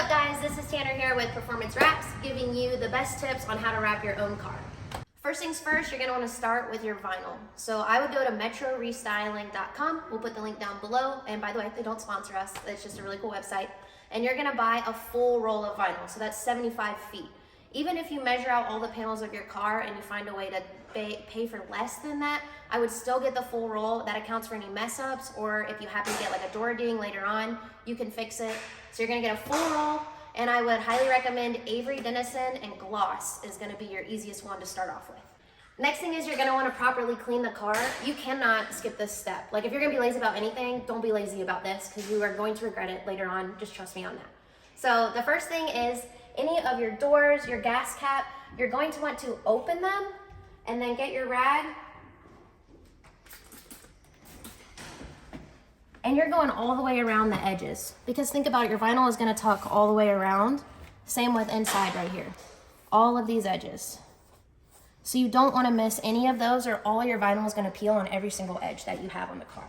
up guys, this is Tanner here with Performance Wraps, giving you the best tips on how to wrap your own car. First things first, you're going to want to start with your vinyl. So I would go to metrorestyling.com. We'll put the link down below. And by the way, they don't sponsor us. It's just a really cool website. And you're going to buy a full roll of vinyl. So that's 75 feet. Even if you measure out all the panels of your car and you find a way to pay for less than that, I would still get the full roll. That accounts for any mess ups, or if you happen to get like a door ding later on, you can fix it. So you're going to get a full roll. And I would highly recommend Avery Dennison and Gloss is going to be your easiest one to start off with. Next thing is you're going to want to properly clean the car. You cannot skip this step. Like if you're going to be lazy about anything, don't be lazy about this because you are going to regret it later on. Just trust me on that. So the first thing is any of your doors, your gas cap, you're going to want to open them and then get your rag. And you're going all the way around the edges because think about it, your vinyl is going to tuck all the way around. Same with inside right here. All of these edges. So you don't want to miss any of those or all your vinyl is going to peel on every single edge that you have on the car.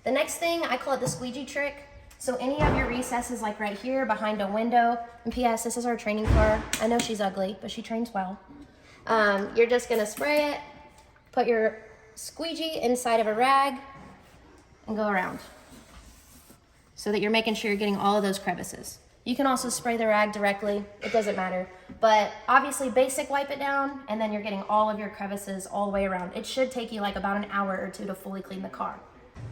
The next thing, I call it the squeegee trick. So any of your recesses like right here behind a window, and P.S. this is our training car. I know she's ugly, but she trains well. You're just going to spray it, put your squeegee inside of a rag, and go around so that you're making sure you're getting all of those crevices. You can also spray the rag directly, it doesn't matter. But obviously basic wipe it down and then you're getting all of your crevices all the way around. It should take you like about an hour or two to fully clean the car.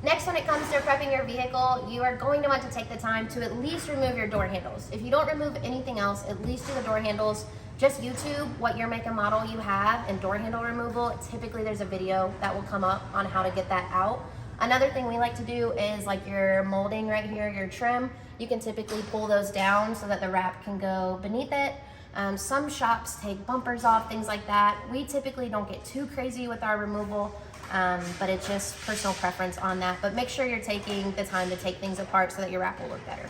Next, when it comes to prepping your vehicle, you are going to want to take the time to at least remove your door handles. If you don't remove anything else, at least do the door handles. Just YouTube what your make and model you have and door handle removal. Typically there's a video that will come up on how to get that out. Another thing we like to do is like your molding right here, your trim, you can typically pull those down so that the wrap can go beneath it. Some shops take bumpers off, things like that. We typically don't get too crazy with our removal, but it's just personal preference on that. But make sure you're taking the time to take things apart so that your wrap will look better.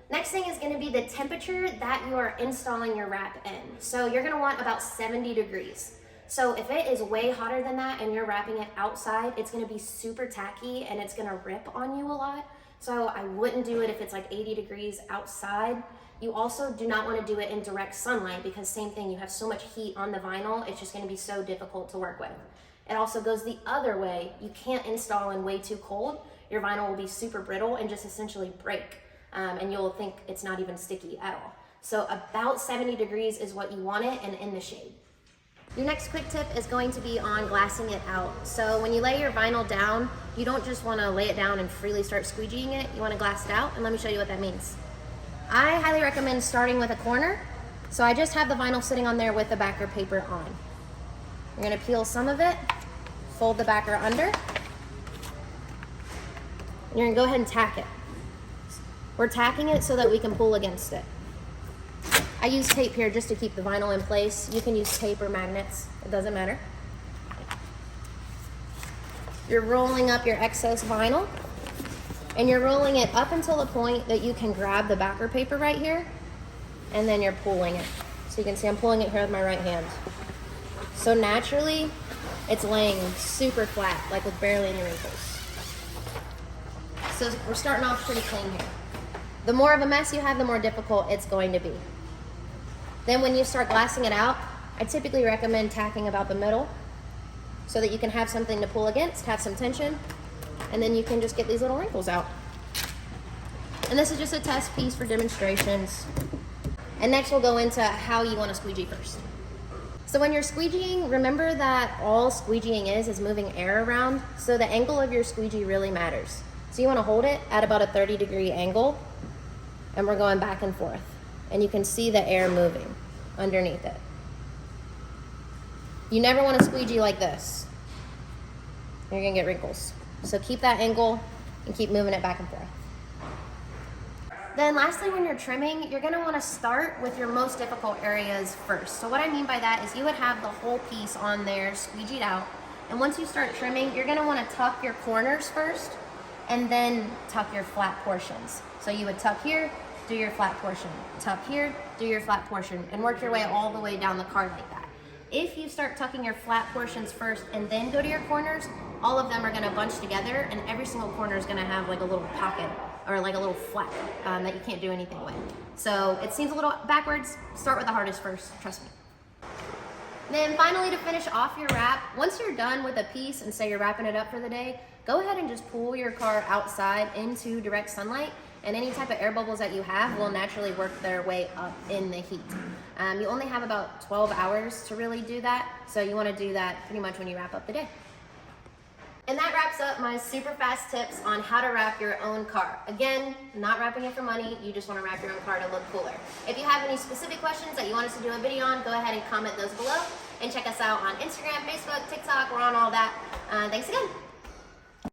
Next thing is going to be the temperature that you are installing your wrap in. So you're going to want about 70 degrees. So if it is way hotter than that and you're wrapping it outside, it's going to be super tacky and it's going to rip on you a lot. So I wouldn't do it if it's like 80 degrees outside. You also do not want to do it in direct sunlight because same thing, you have so much heat on the vinyl, it's just going to be so difficult to work with. It also goes the other way. You can't install in way too cold. Your vinyl will be super brittle and just essentially break. And you'll think it's not even sticky at all. So about 70 degrees is what you want it and in the shade. Your next quick tip is going to be on glassing it out. So when you lay your vinyl down, you don't just want to lay it down and freely start squeegeeing it. You want to glass it out, and let me show you what that means. I highly recommend starting with a corner. So I just have the vinyl sitting on there with the backer paper on. You're going to peel some of it, fold the backer under, and you're going to go ahead and tack it. We're tacking it so that we can pull against it. I use tape here just to keep the vinyl in place. You can use tape or magnets, it doesn't matter. You're rolling up your excess vinyl and you're rolling it up until the point that you can grab the backer paper right here and then you're pulling it. So you can see I'm pulling it here with my right hand. So naturally, it's laying super flat, like with barely any wrinkles. So we're starting off pretty clean here. The more of a mess you have, the more difficult it's going to be. Then when you start glassing it out, I typically recommend tacking about the middle so that you can have something to pull against, have some tension, and then you can just get these little wrinkles out. And this is just a test piece for demonstrations. And next we'll go into how you want to squeegee first. So when you're squeegeeing, remember that all squeegeeing is moving air around, so the angle of your squeegee really matters. So you want to hold it at about a 30-degree angle, and we're going back and forth. And you can see the air moving underneath it. You never want to squeegee like this. You're gonna get wrinkles. So keep that angle and keep moving it back and forth. Then lastly, when you're trimming, you're gonna wanna start with your most difficult areas first. So what I mean by that is you would have the whole piece on there squeegeed out. And once you start trimming, you're gonna wanna tuck your corners first and then tuck your flat portions. So you would tuck here, do your flat portion, tuck here, do your flat portion, and work your way all the way down the car like that. If you start tucking your flat portions first and then go to your corners, all of them are gonna bunch together and every single corner is gonna have like a little pocket or like a little flap that you can't do anything with. So it seems a little backwards. Start with the hardest first, trust me. Then finally, to finish off your wrap, once you're done with a piece and say you're wrapping it up for the day, go ahead and just pull your car outside into direct sunlight, and any type of air bubbles that you have will naturally work their way up in the heat. You only have about 12 hours to really do that, so you want to do that pretty much when you wrap up the day. And that wraps up my super fast tips on how to wrap your own car. Again, not wrapping it for money, you just want to wrap your own car to look cooler. If you have any specific questions that you want us to do a video on, go ahead and comment those below. And check us out on Instagram, Facebook, TikTok, we're on all that. Thanks again.